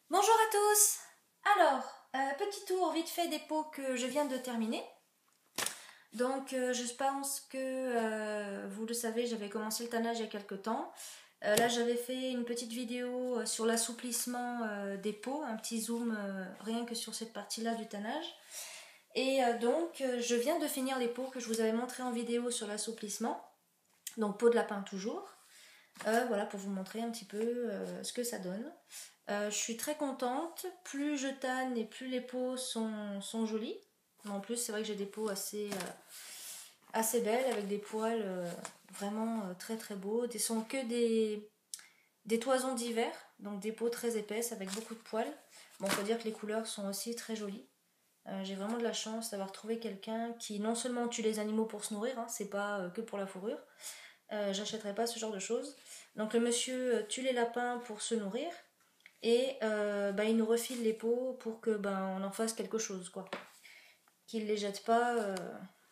Bonjour à tous. Alors, petit tour vite fait des pots que je viens de terminer. Donc je pense que vous le savez, j'avais commencé le tannage il y a quelques temps. Là j'avais fait une petite vidéo sur l'assouplissement des pots, un petit zoom rien que sur cette partie-là du tannage. Et donc je viens de finir les pots que je vous avais montré en vidéo sur l'assouplissement. Donc pot de lapin toujours. Voilà pour vous montrer un petit peu ce que ça donne. Je suis très contente, plus je tanne et plus les peaux sont jolies. En plus c'est vrai que j'ai des peaux assez belles avec des poils vraiment très très beaux. Ce sont que des toisons d'hiver, donc des peaux très épaisses avec beaucoup de poils. Bon, faut dire que les couleurs sont aussi très jolies. J'ai vraiment de la chance d'avoir trouvé quelqu'un qui non seulement tue les animaux pour se nourrir, hein, c'est pas que pour la fourrure. J'achèterais pas ce genre de choses. Donc le monsieur tue les lapins pour se nourrir et il nous refile les peaux pour que on en fasse quelque chose quoi. Qu'il les jette pas,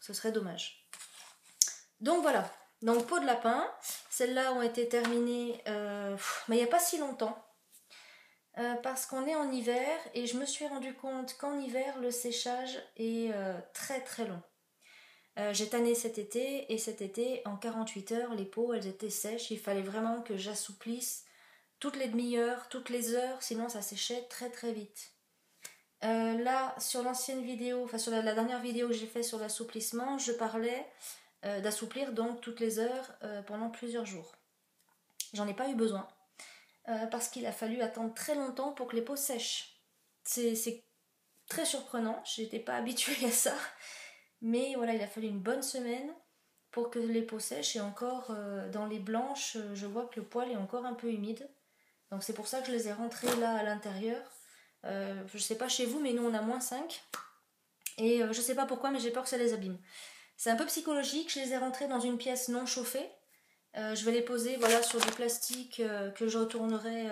ce serait dommage. Donc voilà. Donc peau de lapin, celles-là ont été terminées mais il n'y a pas si longtemps. Parce qu'on est en hiver et je me suis rendu compte qu'en hiver le séchage est très très long. J'ai tanné cet été et cet été en 48 heures les peaux elles étaient sèches, il fallait vraiment que j'assouplisse toutes les demi-heures, toutes les heures, sinon ça séchait très très vite. Là sur l'ancienne vidéo, enfin sur la dernière vidéo que j'ai fait sur l'assouplissement, je parlais d'assouplir donc toutes les heures pendant plusieurs jours. J'en ai pas eu besoin parce qu'il a fallu attendre très longtemps pour que les peaux sèchent. C'est très surprenant, j'étais pas habituée à ça. Mais voilà, il a fallu une bonne semaine pour que les peaux sèchent. Et encore, dans les blanches, je vois que le poil est encore un peu humide. Donc c'est pour ça que je les ai rentrées là à l'intérieur. Je sais pas chez vous, mais nous on a -5. Et je sais pas pourquoi, mais j'ai peur que ça les abîme. C'est un peu psychologique, je les ai rentrées dans une pièce non chauffée. Je vais les poser voilà, sur du plastique que je retournerai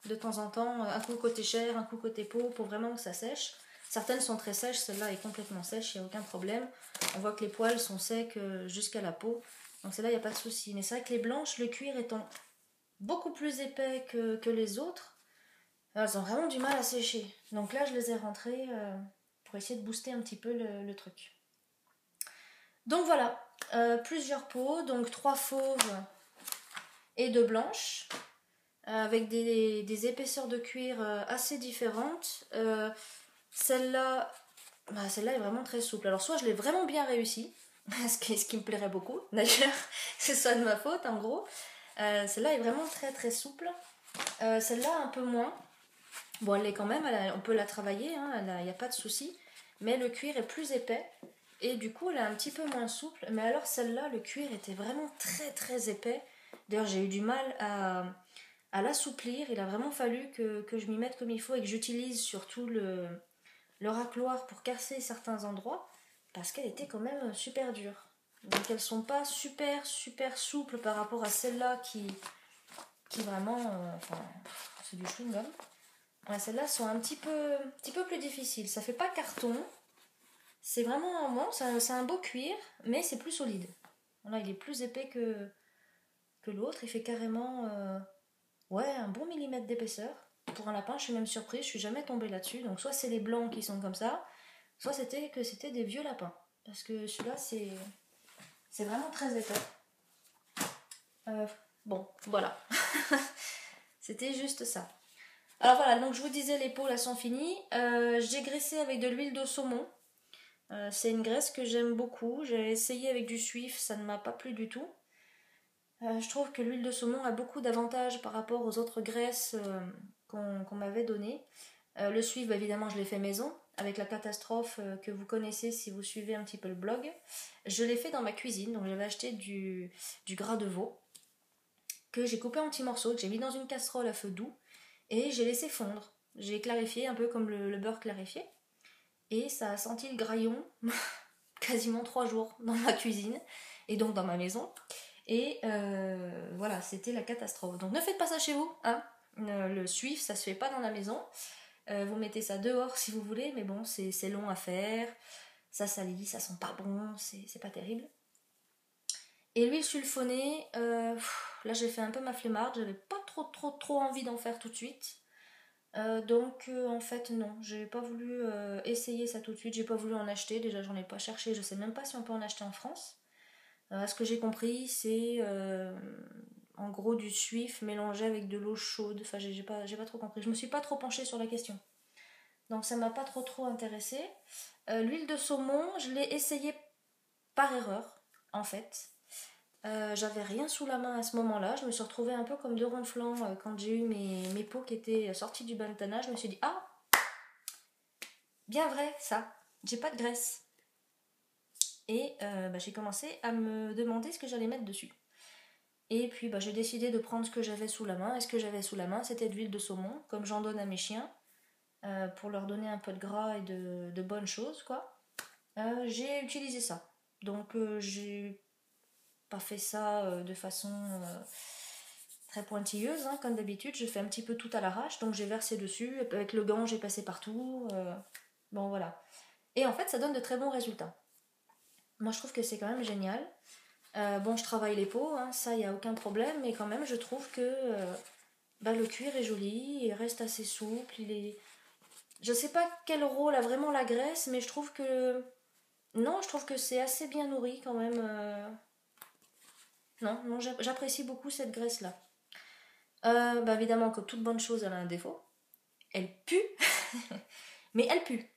de temps en temps. Un coup côté chair, un coup côté peau, pour vraiment que ça sèche. Certaines sont très sèches, celle-là est complètement sèche, il n'y a aucun problème. On voit que les poils sont secs jusqu'à la peau, donc celle-là il n'y a pas de souci. Mais c'est vrai que les blanches, le cuir étant beaucoup plus épais que les autres, elles ont vraiment du mal à sécher. Donc là je les ai rentrées pour essayer de booster un petit peu le truc. Donc voilà, plusieurs peaux, donc 3 fauves et 2 blanches. Avec des épaisseurs de cuir assez différentes. Celle-là celle-là est vraiment très souple. Alors soit je l'ai vraiment bien réussi, ce qui me plairait beaucoup d'ailleurs, c'est ça de ma faute en gros. Celle-là est vraiment très très souple. Celle-là un peu moins. Bon, elle est quand même, on peut la travailler, hein, il n'y a pas de souci. Mais le cuir est plus épais et du coup elle est un petit peu moins souple. Mais alors celle-là, le cuir était vraiment très très épais. D'ailleurs j'ai eu du mal à l'assouplir. Il a vraiment fallu que je m'y mette comme il faut et que j'utilise surtout le racloir pour casser certains endroits parce qu'elle était quand même super dure. Donc elles sont pas super super souples par rapport à celle-là qui vraiment, enfin, c'est du chewing-gum. Ouais, celles-là sont un petit peu plus difficiles. Ça fait pas carton. C'est vraiment bon, c'est un beau cuir, mais c'est plus solide. Là, il est plus épais que l'autre. Il fait carrément ouais, un bon millimètre d'épaisseur. Pour un lapin, je suis même surprise, je suis jamais tombée là-dessus. Donc soit c'est les blancs qui sont comme ça, soit c'était des vieux lapins. Parce que celui-là, c'est vraiment très épais. Bon, voilà. C'était juste ça. Alors voilà, donc je vous disais, les peaux là sont finies. J'ai graissé avec de l'huile de saumon. C'est une graisse que j'aime beaucoup. J'ai essayé avec du suif, ça ne m'a pas plu du tout. Je trouve que l'huile de saumon a beaucoup d'avantages par rapport aux autres graisses qu'on m'avait données. Le suif, évidemment, je l'ai fait maison, avec la catastrophe que vous connaissez si vous suivez un petit peu le blog. Je l'ai fait dans ma cuisine, donc j'avais acheté du gras de veau, que j'ai coupé en petits morceaux, que j'ai mis dans une casserole à feu doux, et j'ai laissé fondre. J'ai clarifié, un peu comme le beurre clarifié, et ça a senti le graillon quasiment 3 jours dans ma cuisine, et donc dans ma maison. Et voilà, c'était la catastrophe. Donc ne faites pas ça chez vous, hein. Le suif, ça se fait pas dans la maison. Vous mettez ça dehors si vous voulez, mais bon, c'est long à faire. Ça salit, ça sent pas bon, c'est pas terrible. Et l'huile sulfonée, là j'ai fait un peu ma flemmarde, j'avais pas trop envie d'en faire tout de suite. En fait non, j'ai pas voulu essayer ça tout de suite, j'ai pas voulu en acheter, déjà j'en ai pas cherché, je sais même pas si on peut en acheter en France. Ce que j'ai compris c'est en gros du suif mélangé avec de l'eau chaude, enfin j'ai pas trop compris, je me suis pas trop penchée sur la question. Donc ça m'a pas trop intéressée. L'huile de saumon, je l'ai essayée par erreur en fait. J'avais rien sous la main à ce moment-là. Je me suis retrouvée un peu comme deux ronds de flanc quand j'ai eu mes peaux qui étaient sorties du bain de tannage. Je me suis dit, ah, bien vrai, ça, j'ai pas de graisse. Et j'ai commencé à me demander ce que j'allais mettre dessus. Et puis j'ai décidé de prendre ce que j'avais sous la main. Et ce que j'avais sous la main, c'était de l'huile de saumon, comme j'en donne à mes chiens, pour leur donner un peu de gras et de bonnes choses, quoi. J'ai utilisé ça. Donc j'ai pas fait ça de façon très pointilleuse, hein, comme d'habitude. Je fais un petit peu tout à l'arrache, donc j'ai versé dessus. Avec le gant, j'ai passé partout. Bon, voilà. Et en fait, ça donne de très bons résultats. Moi, je trouve que c'est quand même génial. Bon, je travaille les peaux, hein, ça, il n'y a aucun problème, mais quand même, je trouve que le cuir est joli, il reste assez souple, il est... Je sais pas quel rôle a vraiment la graisse, mais je trouve que... Non, je trouve que c'est assez bien nourri quand même. Non, j'apprécie beaucoup cette graisse-là. Évidemment, comme toute bonne chose, elle a un défaut. Elle pue, mais elle pue.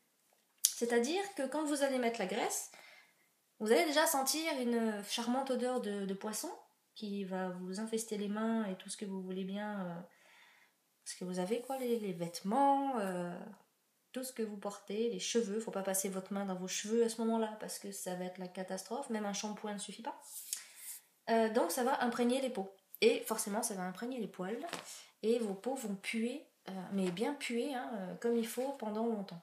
C'est-à-dire que quand vous allez mettre la graisse, vous allez déjà sentir une charmante odeur de poisson qui va vous infester les mains et tout ce que vous voulez bien, ce que vous avez, quoi, les vêtements, tout ce que vous portez, les cheveux. Faut pas passer votre main dans vos cheveux à ce moment-là parce que ça va être la catastrophe. Même un shampoing ne suffit pas. Donc ça va imprégner les peaux. Et forcément, ça va imprégner les poils. Et vos peaux vont puer, mais bien puer, hein, comme il faut pendant longtemps.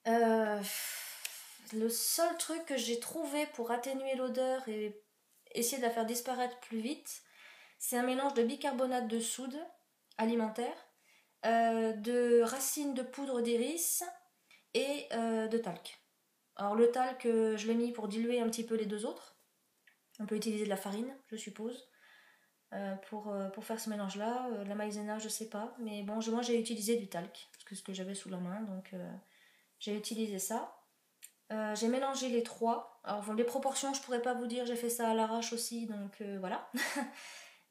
Le seul truc que j'ai trouvé pour atténuer l'odeur et essayer de la faire disparaître plus vite, c'est un mélange de bicarbonate de soude alimentaire, de racines de poudre d'iris et de talc. Alors le talc, je l'ai mis pour diluer un petit peu les deux autres. On peut utiliser de la farine, je suppose, pour faire ce mélange-là. La maïzena, je sais pas, mais bon, moi j'ai utilisé du talc, parce que c'est ce que j'avais sous la main, donc j'ai utilisé ça. J'ai mélangé les trois. Alors bon, les proportions, je pourrais pas vous dire, j'ai fait ça à l'arrache aussi, donc voilà.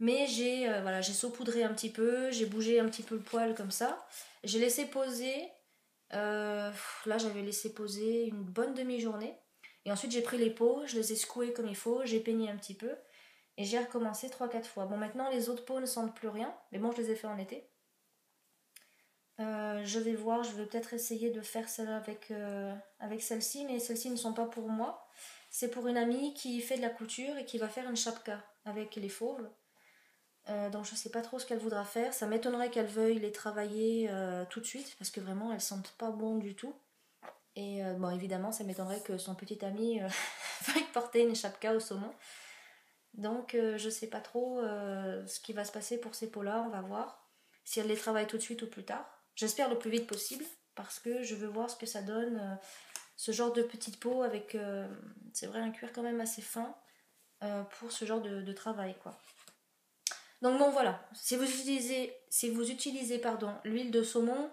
Mais j'ai saupoudré un petit peu, j'ai bougé un petit peu le poil comme ça. J'ai laissé poser. Là, j'avais laissé poser une bonne demi-journée. Et ensuite, j'ai pris les peaux, je les ai secouées comme il faut, j'ai peigné un petit peu. Et j'ai recommencé 3-4 fois. Bon, maintenant, les autres peaux ne sentent plus rien. Mais bon, je les ai fait en été. Je vais voir, je vais peut-être essayer de faire celle avec celle-ci. Mais celles-ci ne sont pas pour moi. C'est pour une amie qui fait de la couture et qui va faire une chapka avec les fauves. Donc je sais pas trop ce qu'elle voudra faire. Ça m'étonnerait qu'elle veuille les travailler tout de suite parce que vraiment elles sentent pas bon du tout. Et bon évidemment ça m'étonnerait que son petit ami veuille porter une chapka au saumon. Donc je sais pas trop ce qui va se passer pour ces peaux-là, on va voir. Si elle les travaille tout de suite ou plus tard. J'espère le plus vite possible parce que je veux voir ce que ça donne. Ce genre de petite peau avec, c'est vrai, un cuir quand même assez fin pour ce genre de travail quoi. Donc bon voilà, si vous utilisez l'huile de saumon,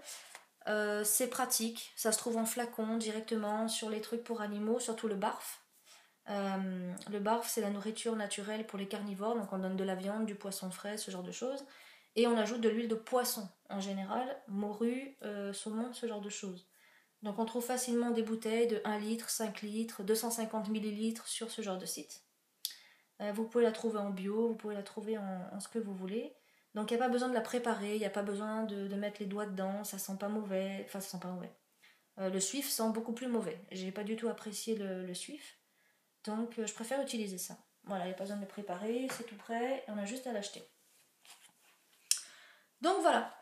c'est pratique, ça se trouve en flacon directement sur les trucs pour animaux, surtout le barf. Le barf c'est la nourriture naturelle pour les carnivores, donc on donne de la viande, du poisson frais, ce genre de choses. Et on ajoute de l'huile de poisson en général, morue, saumon, ce genre de choses. Donc on trouve facilement des bouteilles de 1 litre, 5 litres, 250 millilitres sur ce genre de site. Vous pouvez la trouver en bio, vous pouvez la trouver en ce que vous voulez. Donc il n'y a pas besoin de la préparer, il n'y a pas besoin de mettre les doigts dedans, ça sent pas mauvais. Enfin, ça sent pas mauvais. Le suif sent beaucoup plus mauvais. J'ai pas du tout apprécié le suif. Donc je préfère utiliser ça. Voilà, il n'y a pas besoin de le préparer, c'est tout prêt, on a juste à l'acheter. Donc voilà.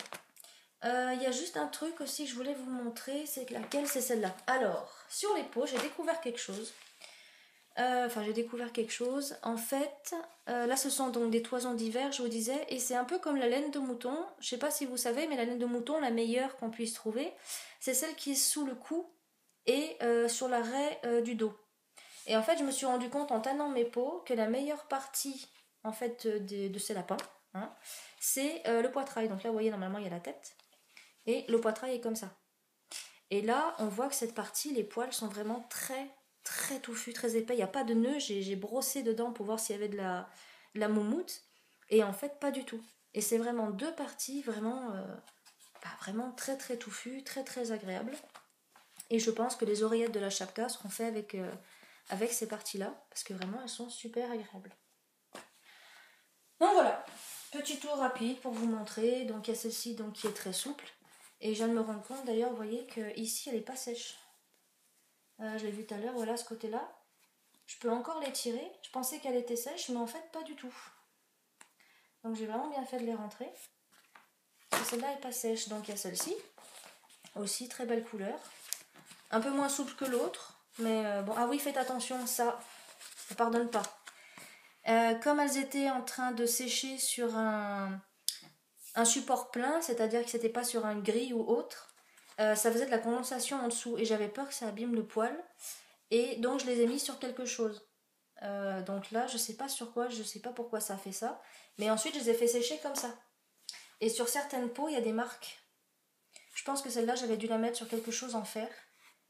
Il y a juste un truc aussi que je voulais vous montrer, c'est laquelle c'est celle-là. Alors, sur les peaux, j'ai découvert quelque chose. En fait, là, ce sont donc des toisons d'hiver, je vous disais, et c'est un peu comme la laine de mouton. Je sais pas si vous savez, mais la laine de mouton, la meilleure qu'on puisse trouver, c'est celle qui est sous le cou et sur la raie du dos. Et en fait, je me suis rendu compte en tannant mes peaux que la meilleure partie, en fait, de ces lapins, hein, c'est le poitrail. Donc là, vous voyez, normalement, il y a la tête. Et le poitrail est comme ça. Et là, on voit que cette partie, les poils sont vraiment très touffus, très épais. Il n'y a pas de nœud. J'ai brossé dedans pour voir s'il y avait de la moumoute. Et en fait, pas du tout. Et c'est vraiment deux parties vraiment très touffues, très agréables. Et je pense que les oreillettes de la chapka seront faites avec ces parties-là. Parce que vraiment, elles sont super agréables. Donc voilà, petit tour rapide pour vous montrer. Donc il y a celle-ci qui est très souple. Et je viens de me rendre compte d'ailleurs, vous voyez qu'ici elle n'est pas sèche. Je l'ai vu tout à l'heure, voilà ce côté-là. Je peux encore les tirer. Je pensais qu'elle était sèche, mais en fait pas du tout. Donc j'ai vraiment bien fait de les rentrer. Celle-là n'est pas sèche. Donc il y a celle-ci. Aussi très belle couleur. Un peu moins souple que l'autre. Mais bon, ah oui, faites attention, ça ne pardonne pas. Comme elles étaient en train de sécher sur un support plein, c'est-à-dire que c'était pas sur un gris ou autre, ça faisait de la condensation en dessous et j'avais peur que ça abîme le poil et donc je les ai mis sur quelque chose. Donc là je sais pas sur quoi, je sais pas pourquoi ça a fait ça, mais ensuite je les ai fait sécher comme ça. Et sur certaines peaux il y a des marques. Je pense que celle-là j'avais dû la mettre sur quelque chose en fer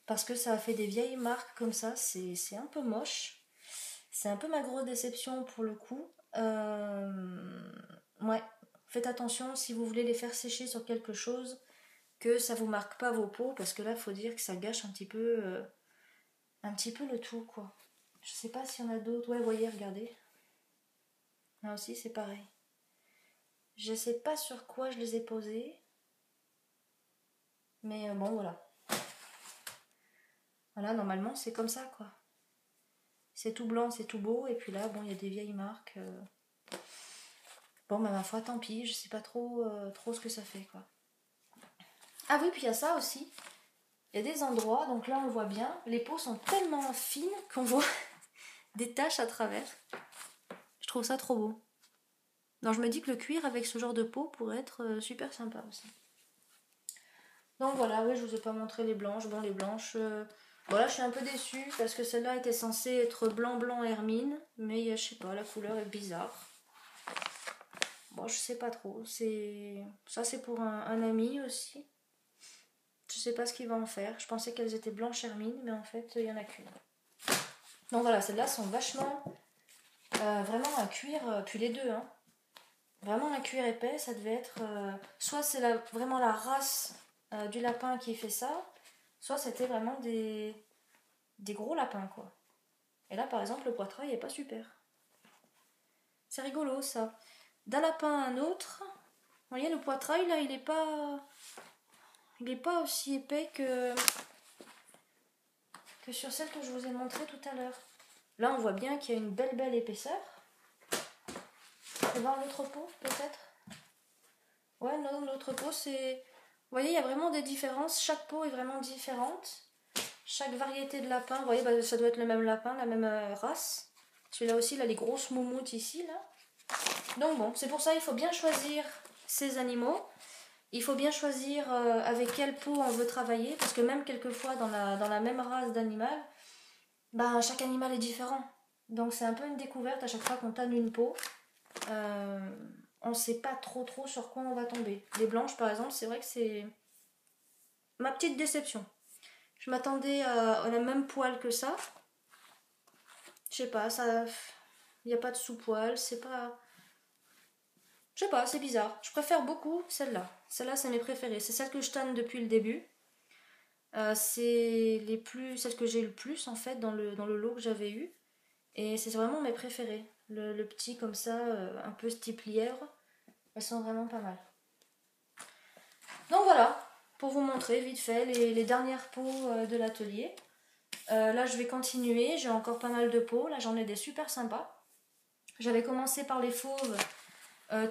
parce que ça a fait des vieilles marques comme ça, c'est un peu moche. C'est un peu ma grosse déception pour le coup. Ouais. Faites attention si vous voulez les faire sécher sur quelque chose, que ça vous marque pas vos peaux, parce que là, il faut dire que ça gâche un petit peu le tout, quoi. Je sais pas s'il y en a d'autres. Ouais, voyez, regardez. Là aussi, c'est pareil. Je sais pas sur quoi je les ai posés. Mais bon, voilà. Voilà, normalement, c'est comme ça, quoi. C'est tout blanc, c'est tout beau. Et puis là, bon, il y a des vieilles marques. Bon, bah, ma foi, tant pis. Je sais pas trop ce que ça fait, quoi. Ah oui, puis il y a ça aussi. Il y a des endroits, donc là on le voit bien, les peaux sont tellement fines qu'on voit des taches à travers. Je trouve ça trop beau. Donc je me dis que le cuir avec ce genre de peau pourrait être super sympa aussi. Donc voilà, oui, je vous ai pas montré les blanches. Bon, les blanches, voilà, je suis un peu déçue parce que celle-là était censée être blanc hermine, mais je sais pas, la couleur est bizarre. Bon, je sais pas trop. Ça c'est pour un ami aussi. Je sais pas ce qu'il va en faire. Je pensais qu'elles étaient blanches hermine, mais en fait, il y en a qu'une. Donc voilà, celles-là sont vachement vraiment un cuir, puis les deux, hein. Vraiment un cuir épais, ça devait être... soit c'est vraiment la race du lapin qui fait ça, soit c'était vraiment des gros lapins, quoi. Et là, par exemple, le poitrail est pas super. C'est rigolo, ça. D'un lapin à un autre, vous voyez, le poitrail, là, il est pas aussi épais que sur celle que je vous ai montrée tout à l'heure. Là, on voit bien qu'il y a une belle épaisseur. On peut voir l'autre peau, peut-être. Ouais, non, l'autre peau, c'est... Vous voyez, il y a vraiment des différences. Chaque peau est vraiment différente. Chaque variété de lapin, vous voyez, bah, ça doit être le même lapin, la même race. Celui-là aussi, il a les grosses moumoutes ici, là. Donc bon, c'est pour ça, il faut bien choisir ces animaux. Il faut bien choisir avec quelle peau on veut travailler. Parce que même quelquefois, dans la même race d'animal, bah, chaque animal est différent. Donc c'est un peu une découverte à chaque fois qu'on tanne une peau. On ne sait pas trop sur quoi on va tomber. Les blanches par exemple, c'est vrai que c'est ma petite déception. Je m'attendais à la même poil que ça. Je sais pas, ça... Il n'y a pas de sous-poil, c'est pas... Je sais pas, c'est bizarre. Je préfère beaucoup celle-là. Celle-là, c'est mes préférées. C'est celle que je tanne depuis le début. C'est celles que j'ai le plus en fait dans le lot que j'avais eu. Et c'est vraiment mes préférées. Le petit comme ça, un peu style lièvre. Elles sont vraiment pas mal. Donc voilà, pour vous montrer vite fait les dernières peaux de l'atelier. Là je vais continuer, j'ai encore pas mal de peaux. Là j'en ai des super sympas. J'avais commencé par les fauves,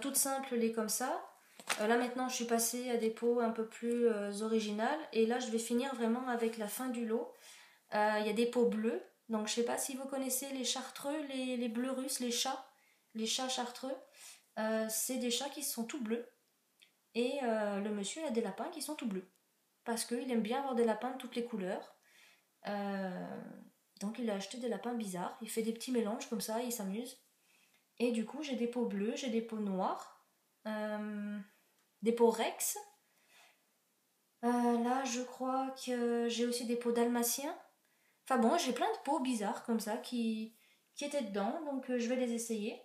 toutes simples, les comme ça. Là maintenant je suis passée à des peaux un peu plus originales. Et là je vais finir vraiment avec la fin du lot. Il y a des peaux bleues. Donc je sais pas si vous connaissez les chartreux, les bleus russes, les chats chartreux. C'est des chats qui sont tout bleus. Et le monsieur a des lapins qui sont tout bleus. Parce qu'il aime bien avoir des lapins de toutes les couleurs. Donc il a acheté des lapins bizarres. Il fait des petits mélanges comme ça, il s'amuse. Et du coup j'ai des peaux bleues, j'ai des peaux noires. des pots Rex. Là, je crois que j'ai aussi des pots dalmatiens. Enfin bon, j'ai plein de pots bizarres comme ça qui étaient dedans, donc je vais les essayer.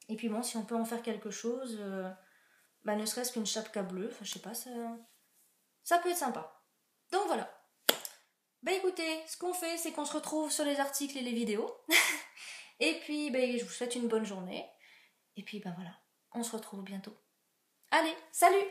Et puis bon, si on peut en faire quelque chose, ne serait-ce qu'une chapka bleue, enfin je sais pas, ça peut être sympa. Donc voilà. Bah écoutez, ce qu'on fait, c'est qu'on se retrouve sur les articles et les vidéos. Et puis, je vous souhaite une bonne journée. Et puis, voilà, on se retrouve bientôt. Allez, salut!